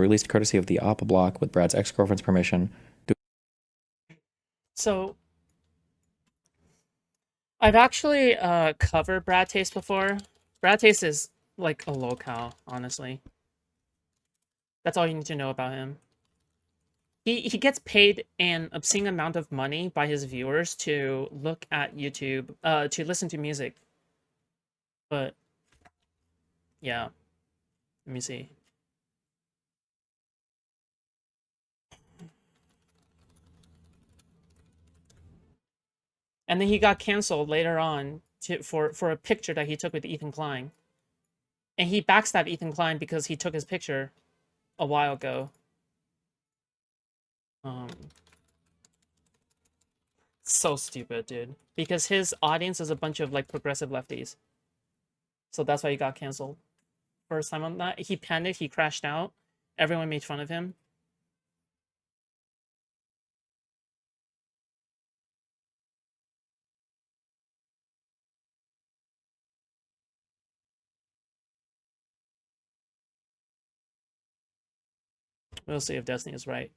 released courtesy of the Oppa Block with Brad's ex-girlfriend's permission. So, I've actually covered Brad Taste before. Brad Taste is like a lolcow, honestly. That's all you need to know about him. He gets paid an obscene amount of money by his viewers to look at YouTube, to listen to music. But yeah, let me see. And then he got canceled later on for a picture that he took with Ethan Klein. And he backstabbed Ethan Klein because he took his picture a while ago. So stupid, dude. Because his audience is a bunch of like progressive lefties. So that's why he got canceled. First time on that. He panicked, he crashed out. Everyone made fun of him. We'll see if Destiny is right.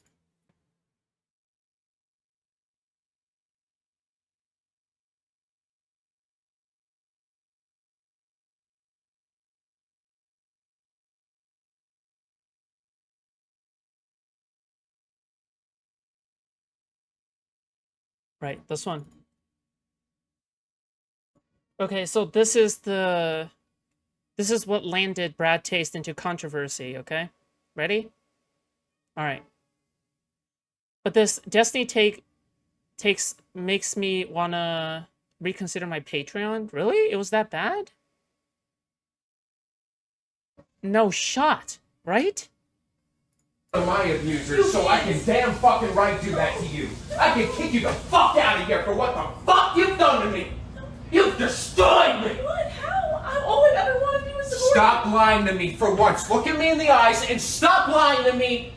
Right, this one. Okay, so this is what landed Brad Taste into controversy, okay? Ready? Alright. But this Destiny makes me wanna reconsider my Patreon. Really? It was that bad? No shot, right? My abusers, so I can damn fucking right do that to you. I can kick you the fuck out of here for what the fuck you've done to me. You've destroyed me. What? How? All I've ever wanted to do is support. Stop lying to me for once. Look at me in the eyes and stop lying to me.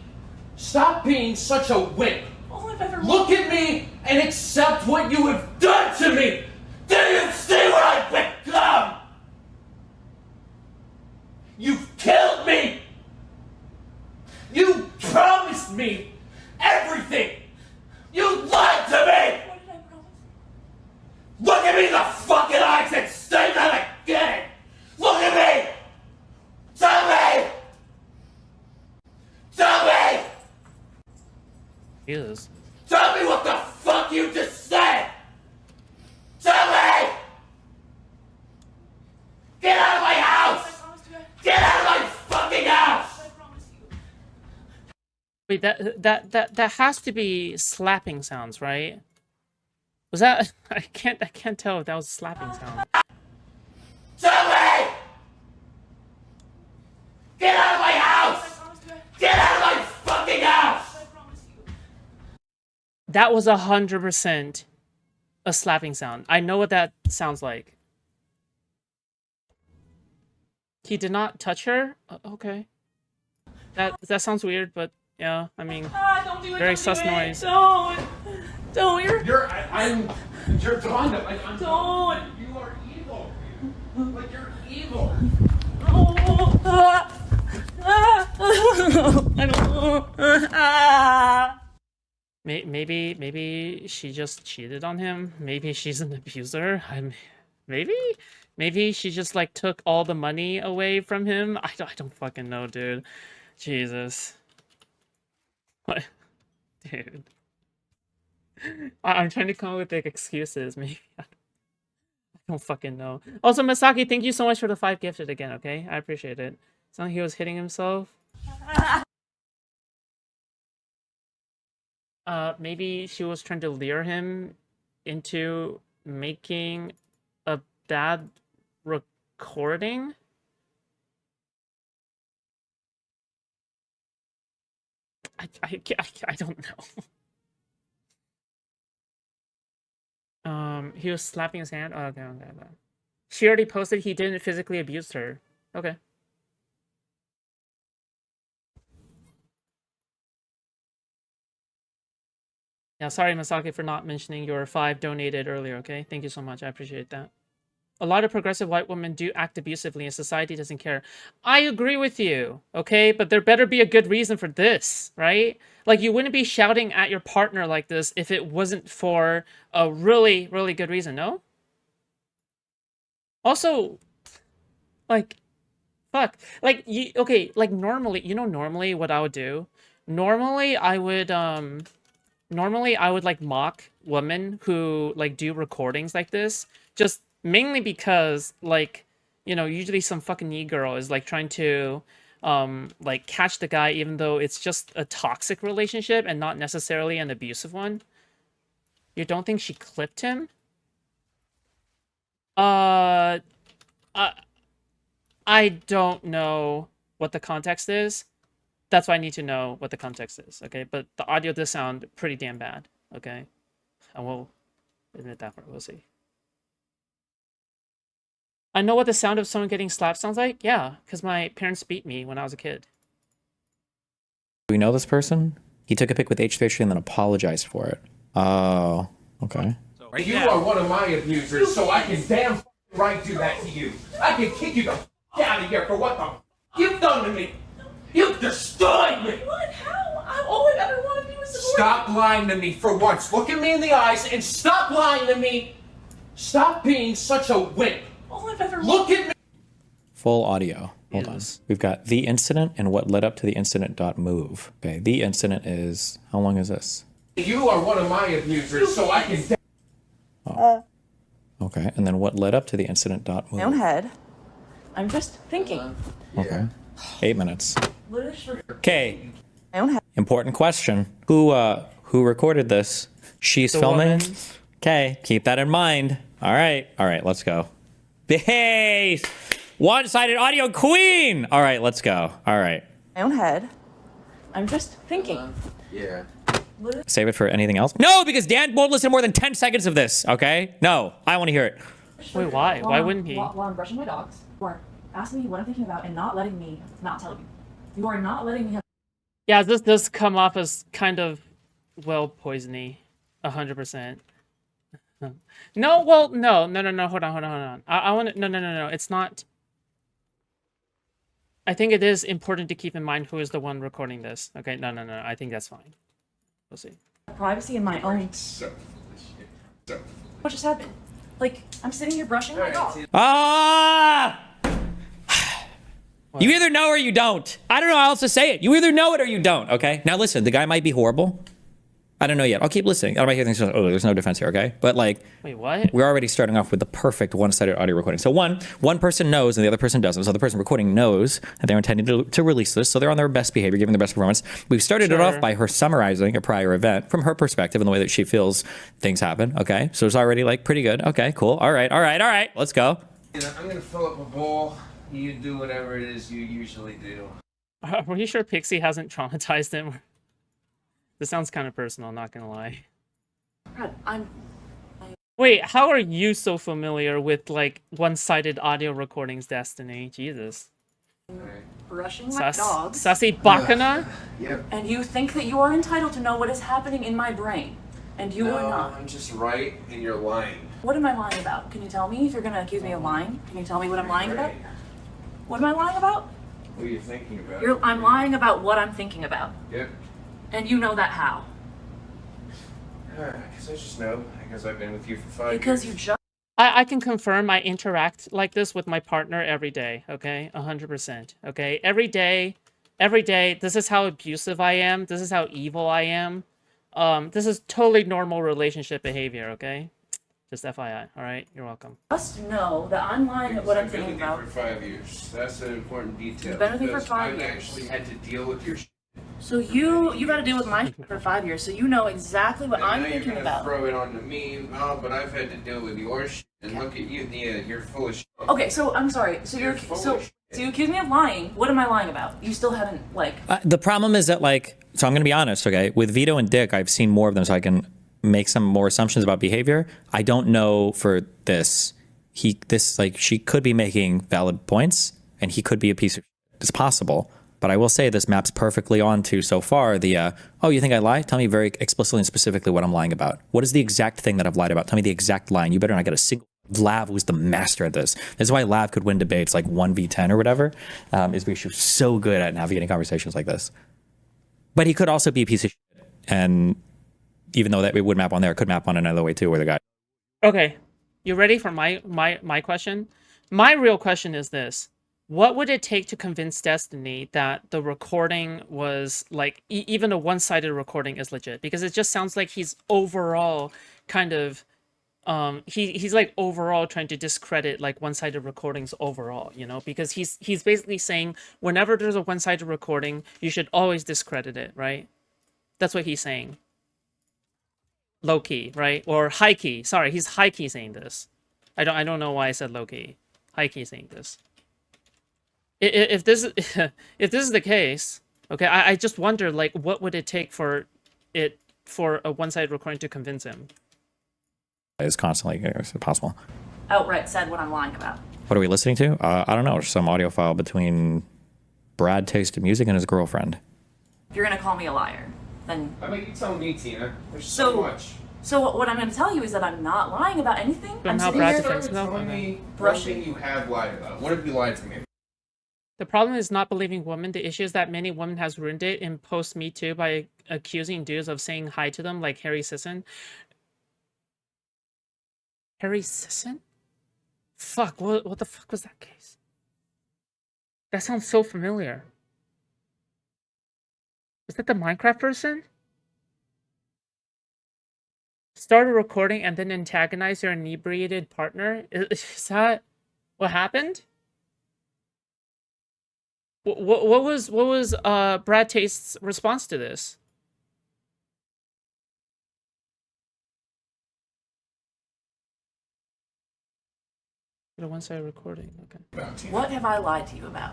Stop being such a wimp. All I've ever Look at me and accept what you have done to me. Do you see what I've become? You've killed me. You promised me everything. You lied to me. What did I promise? Look at me in the fucking eyes and say that again. Look at me. Tell me. Tell me. Jesus. Tell me what the fuck you just said. Tell me. Get out of my house. I promised you. Get out of my fucking house. I promised you. Wait, that has to be slapping sounds, right? Was that I can't tell if that was a slapping sound. Tell me. Get out of my I house. promised you. Get out of my fucking house. I promised you. That was 100% a slapping sound. I know what that sounds like. He did not touch her? Okay. That sounds weird, but yeah, I mean, Don't do it. very don't sus do it. noise. Don't. You're You're Jonda. Don't. You are evil. Like you're evil. I don't. Maybe she just cheated on him. Maybe she's an abuser. Maybe she just like took all the money away from him. I don't fucking know, dude. Jesus. What? Dude. I'm trying to come up with like excuses. Maybe I don't fucking know. Also, Masaki, thank you so much for the 5 gifted again. Okay, I appreciate it. It's not like he was hitting himself. Maybe she was trying to lure him into making a bad recording. I don't know. He was slapping his hand. Oh, okay. She already posted he didn't physically abuse her. Okay. Yeah, sorry, Masaki, for not mentioning your 5 donated earlier, okay? Thank you so much. I appreciate that. A lot of progressive white women do act abusively and society doesn't care. I agree with you, okay? But there better be a good reason for this, right? Like, you wouldn't be shouting at your partner like this if it wasn't for a really, really good reason, no? Also, like, fuck. Like, okay, like, normally, normally what I would do? Normally, I would, like, mock women who, like, do recordings like this. Just mainly because, like, usually some fucking e-girl is, like, trying to, like, catch the guy even though it's just a toxic relationship and not necessarily an abusive one. You don't think she clipped him? I don't know what the context is. That's why I need to know what the context is, okay? But the audio does sound pretty damn bad, okay? I will admit that part. We'll see. I know what the sound of someone getting slapped sounds like. Yeah, because my parents beat me when I was a kid. Do we know this person? He took a pic with H3 and then apologized for it. Oh, okay. You are one of my abusers, so I can damn right do that to you. I can kick you the out of here for what the you've done to me. You've destroyed me. What? How? All I've ever wanted to do is support Stop lying to me for once. Look at me in the eyes and stop lying to me. Stop being such a wimp. All I've ever Look at me. Full audio. Hold on. Yes. We've got the incident and what led up to the incident.move. Okay, the incident is, how long is this? You are one of my abusers, so I can. Okay, and then what led up to the incident.move? My own head. I'm just thinking. Okay, 8 minutes. Literally. Okay, My own head. important question. Who recorded this? She's The filming? woman. Okay, keep that in mind. All right, let's go. Hey, one-sided audio queen. All right, let's go. All right. My own head. I'm just thinking. Yeah. Save it for anything else? No, because Dan won't listen to more than 10 seconds of this, okay? No, I want to hear it. Wait, why? Why wouldn't he? While I'm brushing my dogs, you are asking me what I'm thinking about and not letting me not tell you. You are not letting me have. Yeah, this does come off as kind of, well, poisony. 100%. No, well, no, hold on. I want to, no, it's not. I think it is important to keep in mind who is the one recording this. Okay, no, I think that's fine. We'll see. Privacy in my own. So foolish. So What just happened? Like, I'm sitting here brushing my dog. Ah! You either know or you don't. I don't know how else to say it. You either know it or you don't, okay? Now listen, the guy might be horrible. I don't know yet. I'll keep listening. I might hear things like, oh, there's no defense here, okay? But like, Wait, what? we're already starting off with the perfect one-sided audio recording. So one person knows and the other person doesn't. So the person recording knows that they're intending to release this. So they're on their best behavior, giving their best performance. We've started it off Sure. by her summarizing a prior event from her perspective and the way that she feels things happen, okay? So it's already like pretty good. Okay, cool. All right. Let's go. I'm gonna fill up a bowl. You do whatever it is you usually do. Are you sure Pixie hasn't traumatized him? This sounds kind of personal, not gonna lie. God, I'm Wait, how are you so familiar with, like, one-sided audio recordings, Destiny? Jesus. brushing my dogs, Sassy Bakana? Yep. and you think that you are entitled to know what is happening in my brain, and you are not. I'm just right and you're lying. What am I lying about? Can you tell me if you're gonna accuse me of lying? Can you tell me what I'm lying about? What am I lying about? What are you thinking about? I'm lying about what I'm thinking about, Yep. and you know that how? Because I just know. Because I've been with you for 5 years. Because you just. I can confirm I interact like this with my partner every day, okay? 100%, okay? Every day, this is how abusive I am. This is how evil I am. This is totally normal relationship behavior, okay? Just FYI, all right? You're welcome. Just know that I'm lying at what I'm I've been thinking with you about. for 5 years. That's an important detail. You've been with me for because 5 I've years. actually had to deal with your shit. So you got to deal with my shit for 5 years, so you know exactly what And I'm now thinking you're gonna about. throw it onto me. Oh, but I've had to deal with your shit. And look at you. Yeah, you're full of shit. Okay, so I'm sorry. So You're full so of shit. you accuse me of lying. What am I lying about? You still haven't The problem is that like, so I'm going to be honest, okay? With Vito and Dick, I've seen more of them so I can make some more assumptions about behavior. I don't know for this. She could be making valid points and he could be a piece of shit. It's possible. But I will say this maps perfectly onto so far the, oh, you think I lie? Tell me very explicitly and specifically what I'm lying about. What is the exact thing that I've lied about? Tell me the exact line. You better not get a single Lav was the master at this. This is why Lav could win debates like 1v10 or whatever, is because she was so good at navigating conversations like this. But he could also be a piece of shit. And even though that it would map on there, it could map on another way too, where the guy. Okay, you ready for my question? My real question is this. What would it take to convince Destiny that the recording was like, even a one-sided recording is legit? Because it just sounds like he's overall kind of, he's like overall trying to discredit like one-sided recordings overall, you know? Because he's basically saying whenever there's a one-sided recording, you should always discredit it, right? That's what he's saying. Low key, right? Or high key. Sorry, he's high key saying this. I don't know why I said low key. High key saying this. If this is the case, okay, I just wonder like what would it take for a one-sided recording to convince him? Is constantly possible. Outright said what I'm lying about. What are we listening to? I don't know. Some audio file between Brad Taste of Music and his girlfriend. If you're gonna call me a liar, then I mean, you tell me, Tina. There's so much. So what I'm gonna tell you is that I'm not lying about anything. I'm Somehow sitting Brad here defends himself. Telling me Brushing. something you have lied about. What have you lied to me? The problem is not believing women. The issue is that many women has ruined it in post Me Too by accusing dudes of saying hi to them, like Harry Sisson. Harry Sisson? Fuck, what the fuck was that case? That sounds so familiar. Was that the Minecraft person? Start a recording and then antagonize your inebriated partner? Is that what happened? What was Brad Taste's response to this? A one-sided recording. Okay. About Tina. What have I lied to you about?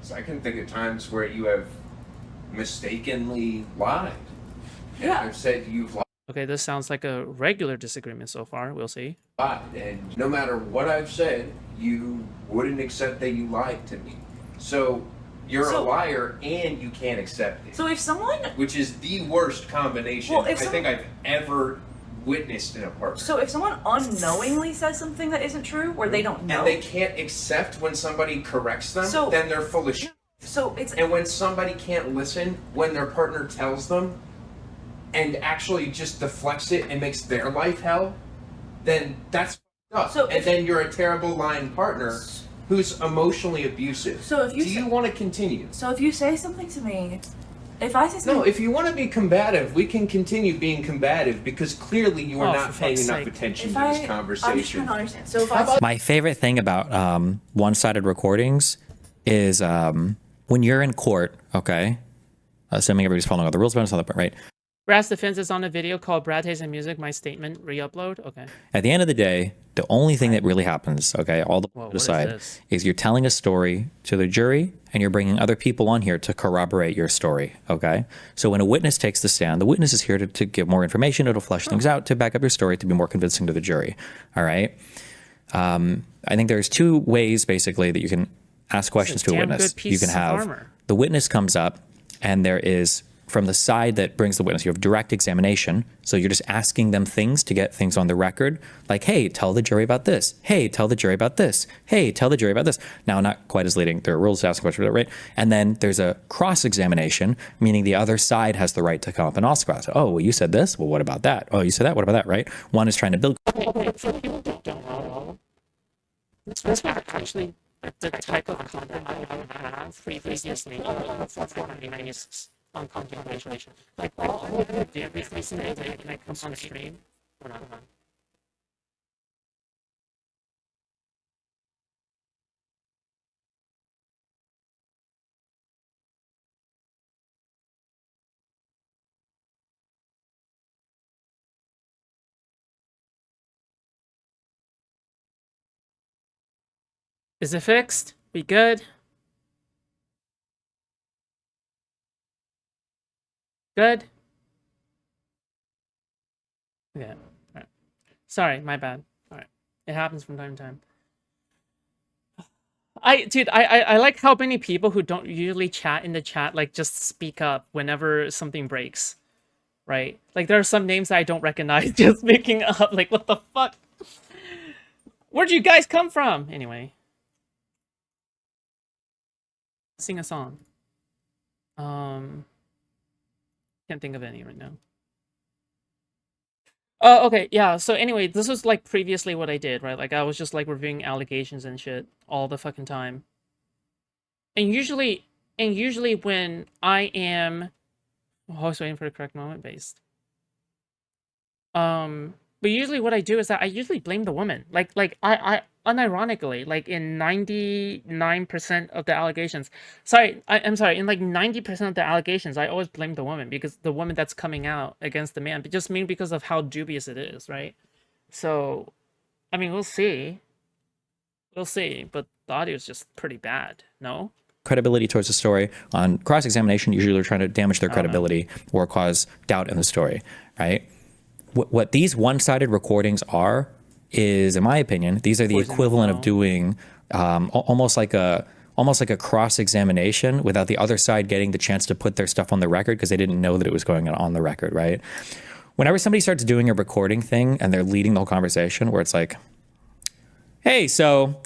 So I can think of times where you have mistakenly lied. And Yeah. I've said you've Okay, this sounds like a regular disagreement so far. We'll see. lied. And no matter what I've said, you wouldn't accept that you lied to me. So you're a liar and you can't accept it. So if someone, Which is the worst combination Well, if I think I've ever witnessed in a partner. so if someone unknowingly says something that isn't true, or they don't know, And they can't accept when somebody corrects them, So- then they're full of shit. so it's And when somebody can't listen when their partner tells them and actually just deflects it and makes their life hell, then that's up. So and if- then you're a terrible lying partner who's emotionally abusive. So if you Do say- you want to continue? so if you say something to me, if I say something, No, if you want to be combative, we can continue being combative because clearly you are Oh, not for paying fuck's enough sake. attention if to I, this I'm just conversation. trying to understand. So if I My favorite thing about one-sided recordings is when you're in court, okay? Assuming everybody's following all the rules, but it's not the point, right? Brad's defense is on a video called Brad Taste and Music, My Statement, re-upload. Okay. At the end of the day, the only thing that really happens, okay, all the Whoa, what is aside, this? is you're telling a story to the jury and you're bringing other people on here to corroborate your story, okay? So when a witness takes the stand, the witness is here to give more information, it'll flesh things out, to back up your story, to be more convincing to the jury, all right? I think there's two ways, basically, that you can ask questions to a damn witness. good piece You can of have armor. the witness comes up and there is, from the side that brings the witness, you have direct examination. So you're just asking them things to get things on the record. Like, hey, tell the jury about this. Hey, tell the jury about this. Hey, tell the jury about this. Now, not quite as leading. There are rules to ask questions, right? And then there's a cross-examination, meaning the other side has the right to come up and ask about it. Oh, well, you said this. Well, what about that? Oh, you said that. What about that, right? One is trying to build. Okay, for people that don't know, this was actually the type of content I have previously for 496 on content creation. Like, all I'm going to do recently is when I come on the stream. Hold on. Is it fixed? We good? Good? Yeah. All right. Sorry, my bad. All right. It happens from time to time. I like how many people who don't usually chat in the chat like just speak up whenever something breaks. Right? Like there are some names that I don't recognize just picking up. Like what the fuck? Where'd you guys come from? Anyway. Sing a song. Can't think of any right now. Oh, okay, yeah, so anyway, this was like previously what I did, right? Like I was just like reviewing allegations and shit all the fucking time. And usually when I am always waiting for the correct moment based. But usually what I do is that I usually blame the woman. Like I unironically, like in 99% of the allegations. I'm sorry, in like 90% of the allegations, I always blame the woman because the woman that's coming out against the man, but just mean because of how dubious it is, right? So, I mean, we'll see. We'll see, but the audio is just pretty bad, no? Credibility towards the story. On cross-examination, usually they're trying to damage their credibility or cause doubt in the story, right? What these one-sided recordings are is, in my opinion, these are the equivalent of doing almost like a cross-examination without the other side getting the chance to put their stuff on the record because they didn't know that it was going on the record, right? Whenever somebody starts doing a recording thing and they're leading the whole conversation where it's like, hey, so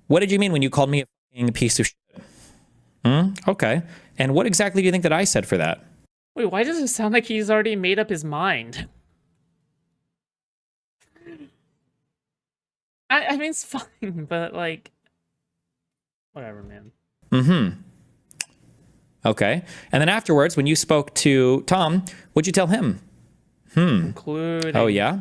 what did you mean when you called me a fucking piece of shit? Okay. And what exactly do you think that I said for that? Wait, why does it sound like he's already made up his mind? I mean, it's fine, but like, whatever, man. Okay. And then afterwards, when you spoke to Tom, what'd you tell him? Including... Oh, yeah?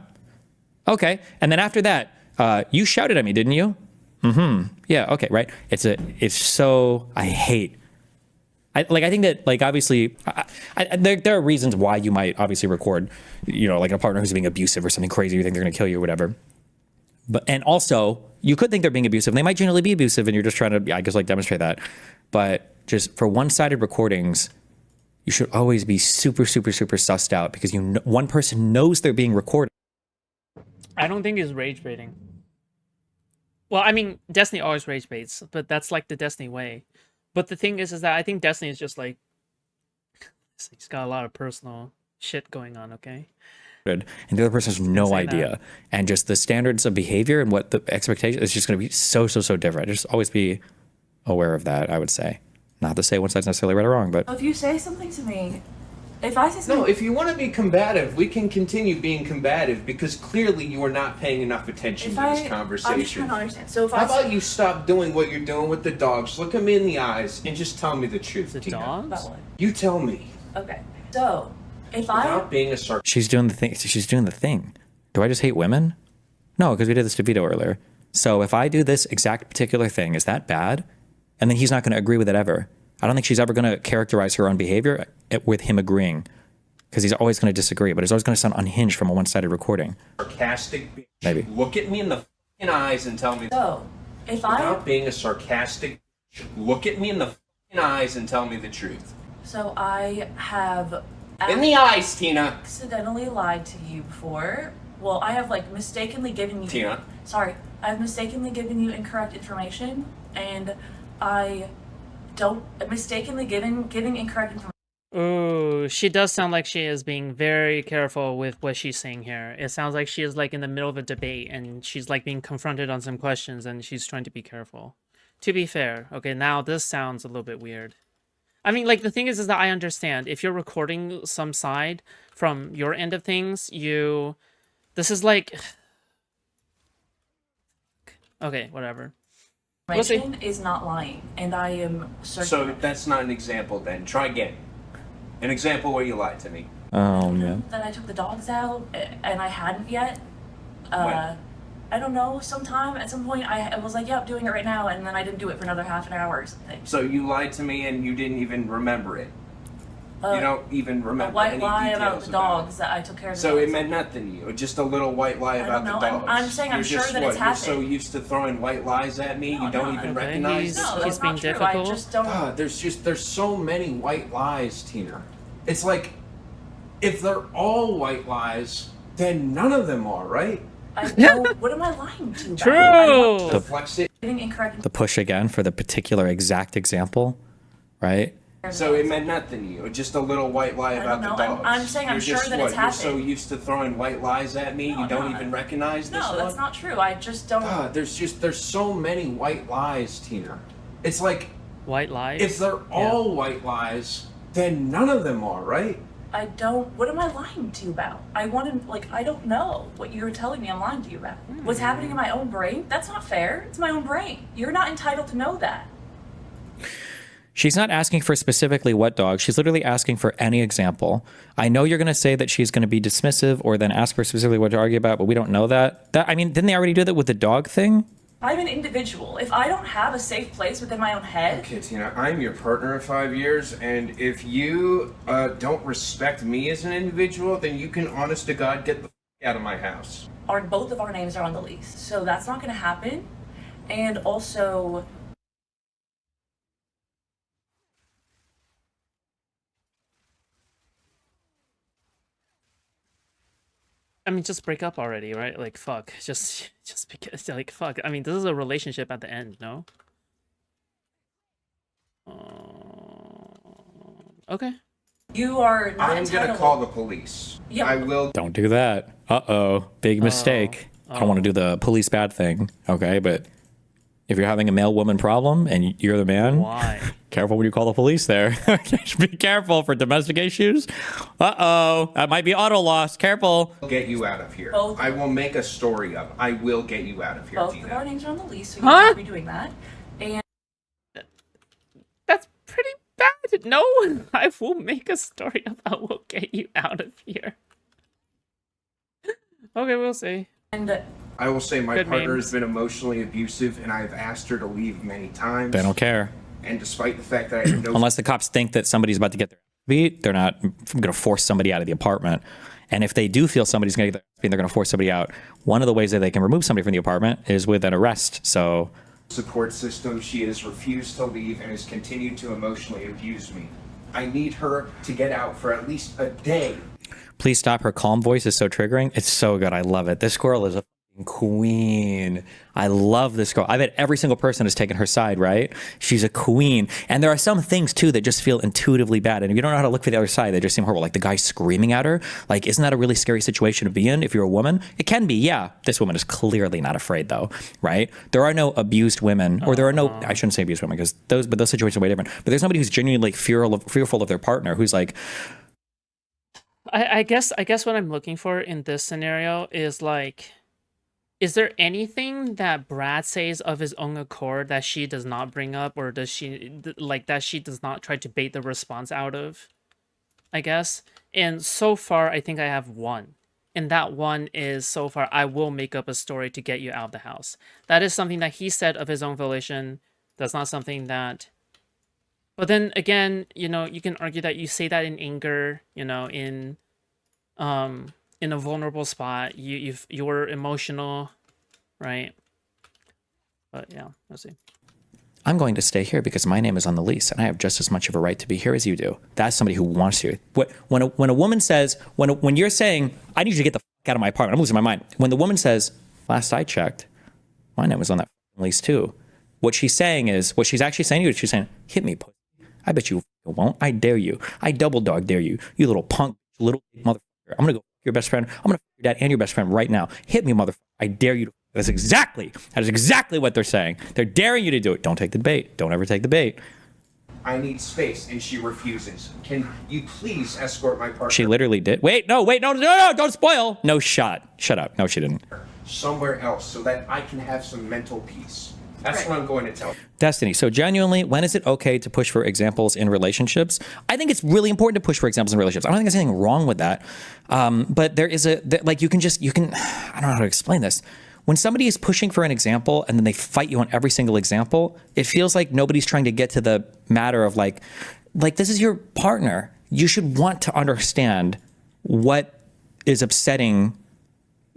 Okay. And then after that, you shouted at me, didn't you? Yeah, okay, right. It's so, I think that, like, obviously, there are reasons why you might obviously record, you know, like a partner who's being abusive or something crazy, you think they're going to kill you or whatever. And also, you could think they're being abusive. They might generally be abusive and you're just trying to, I guess, like, demonstrate that. But just for one-sided recordings, you should always be super, super, super sussed out because one person knows they're being recorded. I don't think it's rage baiting. Well, I mean, Destiny always rage baits, but that's like the Destiny way. But the thing is that I think Destiny is just like, he's got a lot of personal shit going on, okay? And the other person has no idea. And just the standards of behavior and what the expectation is just going to be so, so, so different. Just always be aware of that, I would say. Not to say one side's necessarily right or wrong, but... If you say something to me, if I say something... No, if you want to be combative, we can continue being combative because clearly you are not paying enough attention to this conversation. I'm just trying to understand. So if How about you stop doing what you're doing with the dogs, look them in the eyes, and just tell me the truth, The Tina. dogs? About what? You tell me. Okay. So, if Without being a sarcastic. She's doing the thing. She's doing the thing. Do I just hate women? No, because we did this to Vito earlier. So if I do this exact particular thing, is that bad? And then he's not going to agree with it ever. I don't think she's ever going to characterize her own behavior with him agreeing. Because he's always going to disagree, but it's always going to sound unhinged from a one-sided recording. Sarcastic bitch. Maybe. Look at me in the fucking eyes and tell me. So, if Without being a sarcastic bitch, look at me in the fucking eyes and tell me the truth. So I have... In the eyes, Tina. Accidentally lied to you before. Well, I have like mistakenly given you... Tina. Sorry. I've mistakenly given you incorrect information, and I don't... Mistakenly giving incorrect information. Ooh, she does sound like she is being very careful with what she's saying here. It sounds like she is like in the middle of a debate and she's like being confronted on some questions and she's trying to be careful. To be fair, okay, now this sounds a little bit weird. I mean, like, the thing is that I understand if you're recording some side from your end of things, this is like, okay, whatever. Information is not lying, and I am certain. So that's not an example then. Try again. An example where you lied to me. Oh, man. That I took the dogs out, and I hadn't yet. When? I don't know, sometime, at some point, I was like, yeah, I'm doing it right now, and then I didn't do it for another half an hour or something. So you lied to me and you didn't even remember it. You don't even A remember white any lie details about the dogs that I took care of. So it meant nothing to you. Just a little white lie about don't the know. dogs. I'm saying I'm You're sure just that it's You're so happened. used to throwing white lies at me, you don't even Okay, recognize he's- them. No, that's being not true. difficult. I just don't. God, there's so many white lies, Tina. It's like, if they're all white lies, then none of them are, right? I know. What am I lying to? about? True! I'm Deflects it. giving incorrect. The push again for the particular exact example, right? So it meant nothing to you. Just a little white lie about the know. dogs. I'm saying I'm You're sure just, that what, it's You're so happened. used to throwing white lies at me, No, you don't no, even recognize this No, one? that's not true. I just don't. God, there's so many white lies, Tina. It's like, White lies. if they're all white lies, then none of them are, right? I don't. What am I lying to you about? I want to, like, I don't know what you're telling me I'm lying to you about. What's happening in my own brain? That's not fair. It's my own brain. You're not entitled to know that. She's not asking for specifically what dog. She's literally asking for any example. I know you're going to say that she's going to be dismissive or then ask for specifically what to argue about, but we don't know that. I mean, didn't they already do that with the dog thing? I'm an individual. If I don't have a safe place within my own head, Okay, Tina, I'm your partner of 5 years, and if you don't respect me as an individual, then you can, honest to God, get the out of my house. both of our names are on the lease. So that's not going to happen. And also, I mean, just break up already, right? Like, fuck. Just because, like, fuck. I mean, this is a relationship at the end, no? Okay. you are not I'm entitled. gonna call the police. Yeah. I will. Don't do that. Uh-oh. Big mistake. I don't want to do the police bad thing, okay? But if you're having a male-woman problem and you're the man, Why? careful when you call the police there. Be careful for domestic issues. Uh-oh. That might be auto loss. Careful. Get you out of here. Both. I will make a story up. I will get you out of here, Both of our Tina. names are on the lease, so you Huh? can't be doing that. And That's pretty bad. No, I will make a story about we'll get you out of here. Okay, we'll see. I will say my Good partner memes. has been emotionally abusive, and I've asked her to leave many times. They don't care. And despite the fact that I have no Unless the cops think that somebody's about to get their ass beat, they're not going to force somebody out of the apartment. And if they do feel somebody's going to get their ass beat, they're going to force somebody out. One of the ways that they can remove somebody from the apartment is with an arrest. So support system, she has refused to leave and has continued to emotionally abuse me. I need her to get out for at least a day. please stop. Her calm voice is so triggering. It's so good. I love it. This girl is a queen. I love this girl. I bet every single person has taken her side, right? She's a queen. And there are some things too that just feel intuitively bad. And if you don't know how to look for the other side, they just seem horrible. Like the guy screaming at her. Like, isn't that a really scary situation to be in if you're a woman? It can be, yeah. This woman is clearly not afraid though, right? There are no abused women, or there are no, I shouldn't say abused women because those situations are way different. But there's somebody who's genuinely fearful of their partner, who's like, I guess what I'm looking for in this scenario is like, is there anything that Brad says of his own accord that she does not bring up, or does she like that she does not try to bait the response out of? I guess. And so far, I think I have one. And that one is, so far, I will make up a story to get you out of the house. That is something that he said of his own volition. That's not something that... But then again, you know, you can argue that you say that in anger, you know, in a vulnerable spot. You're emotional, right? But yeah, we'll see. I'm going to stay here because my name is on the lease and I have just as much of a right to be here as you do. That's somebody who wants you. When a woman says, when you're saying, I need you to get the fuck out of my apartment, I'm losing my mind. When the woman says, last I checked, my name was on that lease too. What she's saying is, what she's actually saying to you is she's saying, hit me, pussy. I bet you won't. I dare you. I double dog dare you. You little punk, little motherfucker. I'm going to go fuck your best friend. I'm going to fuck your dad and your best friend right now. Hit me, motherfucker. I dare you to. That is exactly what they're saying. They're daring you to do it. Don't take the bait. Don't ever take the bait. I need space, and she refuses. Can you please escort my partner She literally did. No, don't spoil. No shot. Shut up. No, she didn't. somewhere else so that I can have some mental peace? That's what I'm going to tell you. Destiny. So genuinely, when is it okay to push for examples in relationships? I think it's really important to push for examples in relationships. I don't think there's anything wrong with that. But there is like you can, I don't know how to explain this. When somebody is pushing for an example and then they fight you on every single example, it feels like nobody's trying to get to the matter of like this is your partner. You should want to understand what is upsetting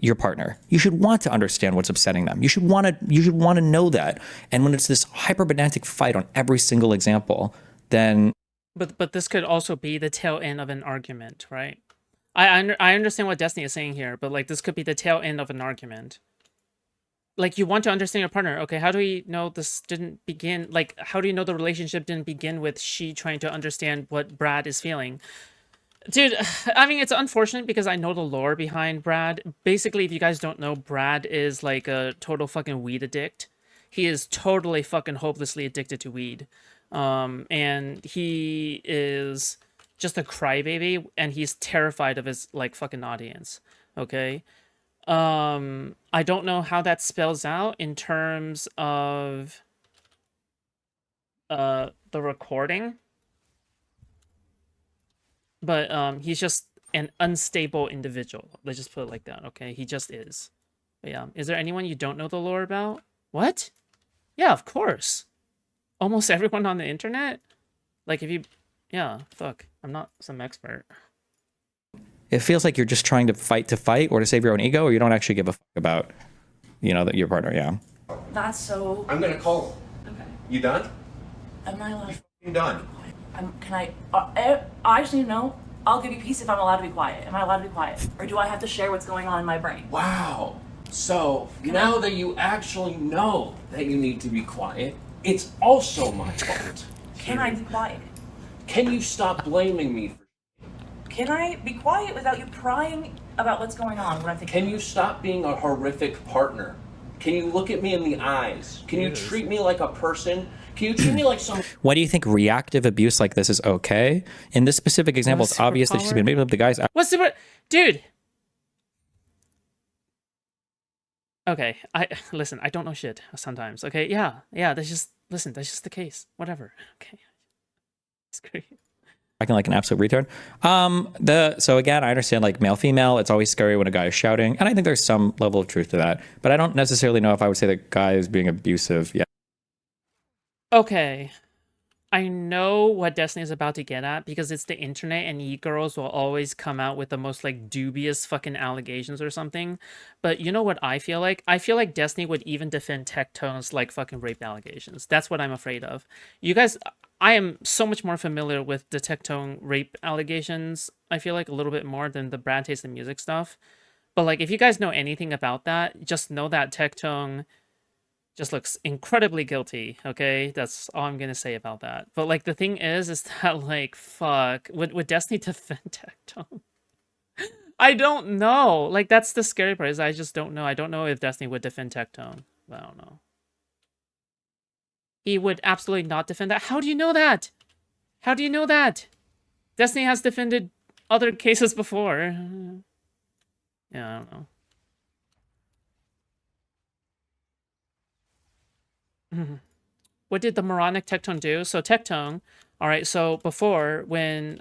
your partner. You should want to understand what's upsetting them. You should want to know that. And when it's this hyper-pedantic fight on every single example, then But this could also be the tail end of an argument, right? I understand what Destiny is saying here, but like this could be the tail end of an argument. Like, you want to understand your partner. Okay, how do we know this didn't begin? Like, how do you know the relationship didn't begin with she trying to understand what Brad is feeling? Dude, I mean, it's unfortunate because I know the lore behind Brad. Basically, if you guys don't know, Brad is like a total fucking weed addict. He is totally fucking hopelessly addicted to weed. And he is just a crybaby, and he's terrified of his, like, fucking audience. Okay? I don't know how that spells out in terms of the recording, but he's just an unstable individual. Let's just put it like that, okay? He just is. But yeah, is there anyone you don't know the lore about? What? Yeah, of course. Almost everyone on the internet? Like, if you... Yeah, fuck. I'm not some expert. It feels like you're just trying to fight or to save your own ego, or you don't actually give a fuck about, you know, that your partner. Yeah. That's so. I'm gonna call him. Okay. You done? Am I allowed? You done? Can I? I just need to know. I'll give you peace if I'm allowed to be quiet. Am I allowed to be quiet, or do I have to share what's going on in my brain? Wow. So now that you actually know that you need to be quiet, it's also my fault. Can I be quiet? Can you stop blaming me for? Can I be quiet without you prying about what's going on? What I'm thinking. Can you stop being a horrific partner? Can you look at me in the eyes? Can you treat me like a person? Can you treat me like some... Why do you think reactive abuse like this is okay? In this specific example, it's obvious that she's been able to the guys. What's the... Dude! Okay, listen, I don't know shit sometimes, okay? Yeah, that's just... Listen, that's just the case. Whatever, okay? Screw you. Acting like an absolute retard. So again, I understand like male female, it's always scary when a guy is shouting, and I think there's some level of truth to that, but I don't necessarily know if I would say the guy is being abusive. Yeah. Okay, I know what Destiny is about to get at because it's the internet and e-girls will always come out with the most like dubious fucking allegations or something. But you know what I feel like? I feel like Destiny would even defend Tectone's like fucking rape allegations. That's what I'm afraid of. You guys, I am so much more familiar with the Tectone rape allegations. I feel like a little bit more than the Brad Taste and Music stuff. But like, if you guys know anything about that, just know that Tectone just looks incredibly guilty, okay? That's all I'm gonna say about that. But like, the thing is that like, fuck, would Destiny defend Tectone? I don't know. Like, that's the scary part, is I just don't know. I don't know if Destiny would defend Tectone. I don't know. He would absolutely not defend that. How do you know that? How do you know that? Destiny has defended other cases before. Yeah, I don't know. What did the moronic Tectone do? So Tectone, all right, so before when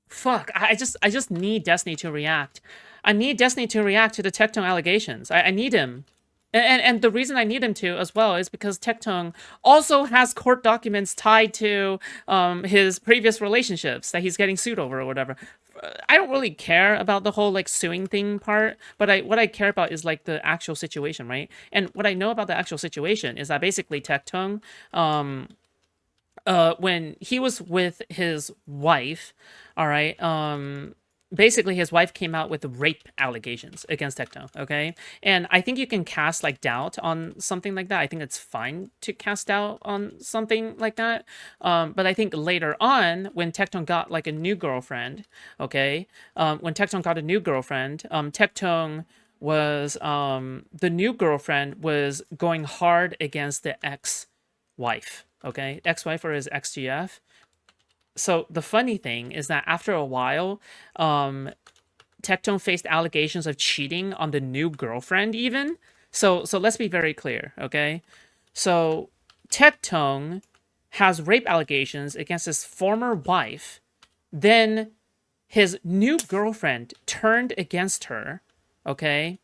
fuck, I just need Destiny to react. I need Destiny to react to the Tectone allegations. I need him. And the reason I need him to as well is because Tectone also has court documents tied to his previous relationships that he's getting sued over or whatever. I don't really care about the whole like suing thing part, but what I care about is like the actual situation, right? And what I know about the actual situation is that basically Tectone, when he was with his wife, all right, basically his wife came out with rape allegations against Tectone, okay? And I think you can cast like doubt on something like that. I think it's fine to cast doubt on something like that. But I think later on, when Tectone got like a new girlfriend, okay? When Tectone got a new girlfriend, Tectone was, the new girlfriend was going hard against the ex-wife, okay? Ex-wife or his ex-GF. So the funny thing is that after a while, Tectone faced allegations of cheating on the new girlfriend even. So let's be very clear, okay? So Tectone has rape allegations against his former wife. Then his new girlfriend turned against her, okay?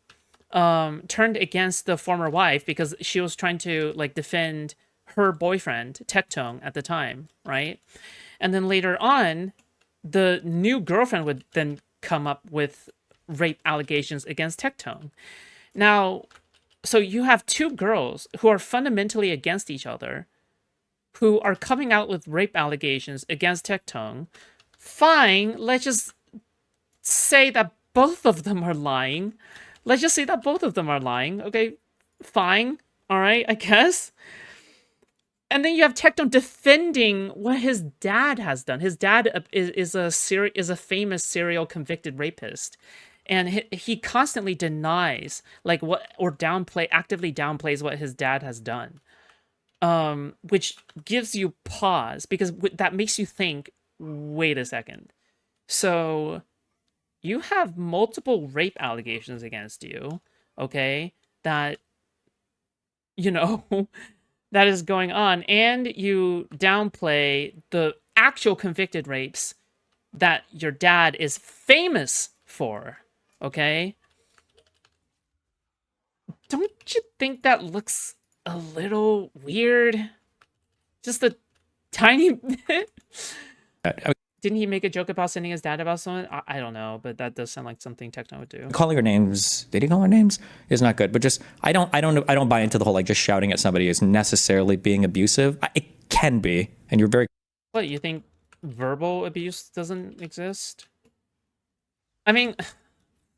Turned against the former wife because she was trying to like defend her boyfriend, Tectone, at the time, right? And then later on, the new girlfriend would then come up with rape allegations against Tectone. Now, so you have two girls who are fundamentally against each other, who are coming out with rape allegations against Tectone. Fine, let's just say that both of them are lying. Let's just say that both of them are lying, okay? fine. All right, I guess. And then you have Tectone defending what his dad has done. His dad is a famous serial convicted rapist, and he constantly denies like what or actively downplays what his dad has done, which gives you pause because that makes you think. Wait a second, so you have multiple rape allegations against you, okay? That that is going on, and you downplay the actual convicted rapes that your dad is famous for, okay? Don't you think that looks a little weird? Just a tiny bit? Didn't he make a joke about sending his dad about someone? I don't know, but that does sound like something Tectone would do. Calling her names, did he call her names? Is not good. But just I don't buy into the whole like just shouting at somebody is necessarily being abusive. It can be, and you're very. What, you think verbal abuse doesn't exist? I mean,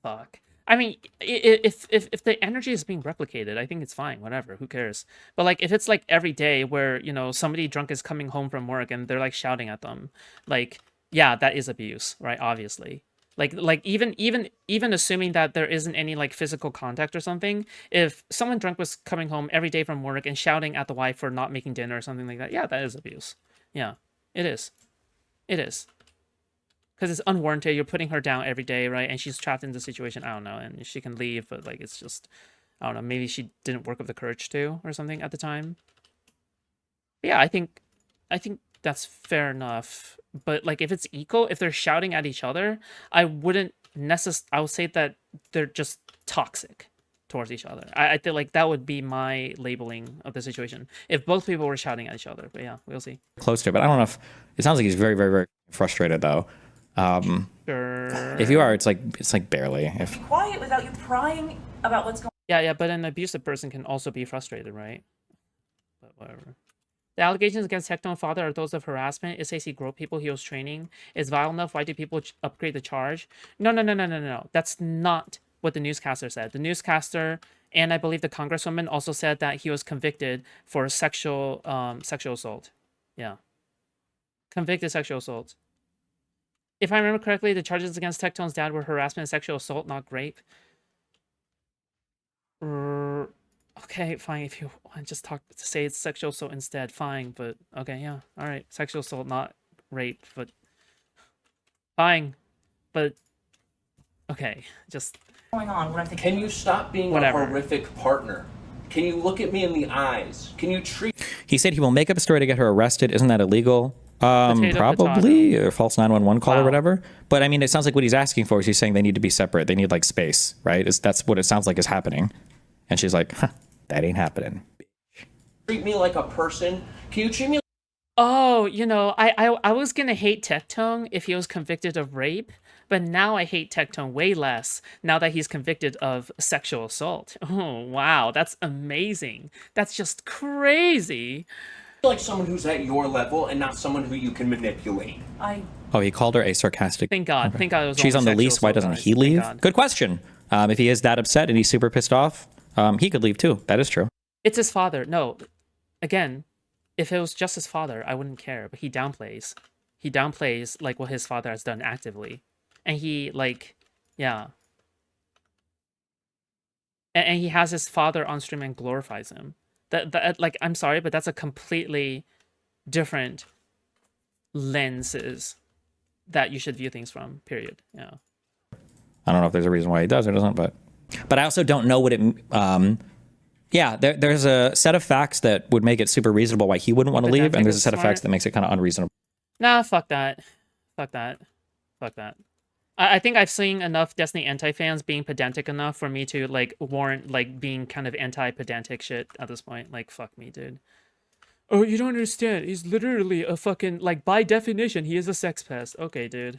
fuck. I mean, if the energy is being replicated, I think it's fine. Whatever, who cares? But like, if it's like every day where somebody drunk is coming home from work and they're like shouting at them, like, yeah, that is abuse, right? Obviously, like even assuming that there isn't any like physical contact or something, if someone drunk was coming home every day from work and shouting at the wife for not making dinner or something like that, yeah, that is abuse. Yeah, it is. It is. Because it's unwarranted. You're putting her down every day, right? And she's trapped in the situation. I don't know. And she can leave, but like, it's just, I don't know. Maybe she didn't work up the courage to or something at the time. But yeah, I think that's fair enough. But like, if it's equal, if they're shouting at each other, I wouldn't I would say that they're just toxic towards each other. I feel like that would be my labeling of the situation if both people were shouting at each other. But yeah, we'll see. Close to it, but I don't know if it sounds like he's very, very, very frustrated though. Sure. If you are, it's like barely. If Be quiet without you prying about what's going Yeah, but an abusive person can also be frustrated, right? But whatever. The allegations against Tectone's father are those of harassment. It says he groped people he was training. Is vile enough. Why do people upgrade the charge? No. That's not what the newscaster said. The newscaster and I believe the congresswoman also said that he was convicted for sexual assault. Yeah. Convicted sexual assault. If I remember correctly, the charges against Tectone's dad were harassment and sexual assault, not rape. Okay, fine. If you want to just say it's sexual assault instead, fine. But okay, yeah, all right. Sexual assault, not rape, but fine. But okay, just on? What I'm thinking. Can you stop being Whatever. a horrific partner? Can you look at me in the eyes? Can you treat he said he will make up a story to get her arrested. Isn't that illegal? Probably potato. or false 911 call Wow. or whatever. But I mean, it sounds like what he's asking for is he's saying they need to be separate. They need like space, right? That's what it sounds like is happening. And she's like, huh, that ain't happening. me like a person? Can you treat me Oh, I was gonna hate Tectone if he was convicted of rape, but now I hate Tectone way less now that he's convicted of sexual assault. Oh, wow, that's amazing. That's just crazy. like someone who's at your level and not someone who you can manipulate? Oh, he called her a sarcastic. Thank God. Thank God it was She's on only the lease. sexual Why assault, doesn't guys. he Thank leave? God. Good question. If he is that upset and he's super pissed off, he could leave too. That is true. It's his father. No, again, if it was just his father, I wouldn't care. But he downplays. He downplays like what his father has done actively, and he like, yeah. And he has his father on stream and glorifies him. That like, I'm sorry, but that's a completely different lenses that you should view things from. Period. Yeah. I don't know if there's a reason why he does or doesn't, but I also don't know what it. Yeah, there's a set of facts that would make it super reasonable why he wouldn't want to But leave, that and there's a is set of facts smart. that makes it kind of unreasonable. Nah, fuck that. Fuck that. Fuck that. I think I've seen enough Destiny anti-fans being pedantic enough for me to, like, warrant, like, being kind of anti-pedantic shit at this point. Like, fuck me, dude. Oh, you don't understand. He's literally a fucking, like, by definition, he is a sex pest. Okay, dude.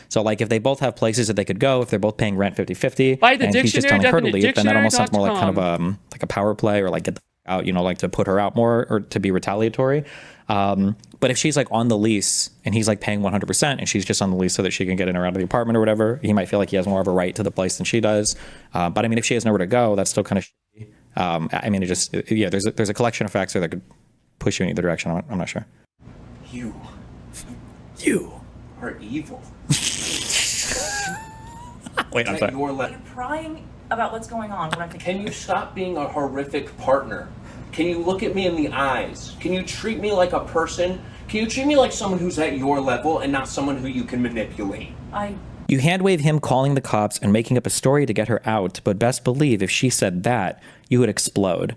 So, like, if they both have places that they could go, if they're both paying rent 50-50, By the and he's just telling her to leave, then that almost sounds more like kind of like a power play or like get the out, like to put her out more or to be retaliatory. But if she's like on the lease and he's like paying 100% and she's just on the lease so that she can get in or out of the apartment or whatever, he might feel like he has more of a right to the place than she does. But I mean, if she has nowhere to go, that's still kind of shitty. I mean, it just, yeah, there's a collection of facts there that could push you in either direction. I'm not sure. You are evil. Wait, I'm At sorry. your level. You're prying about what's going on when I'm thinking. Can you stop being a horrific partner? Can you look at me in the eyes? Can you treat me like a person? Can you treat me like someone who's at your level and not someone who you can manipulate? You handwave him calling the cops and making up a story to get her out, but best believe if she said that, you would explode.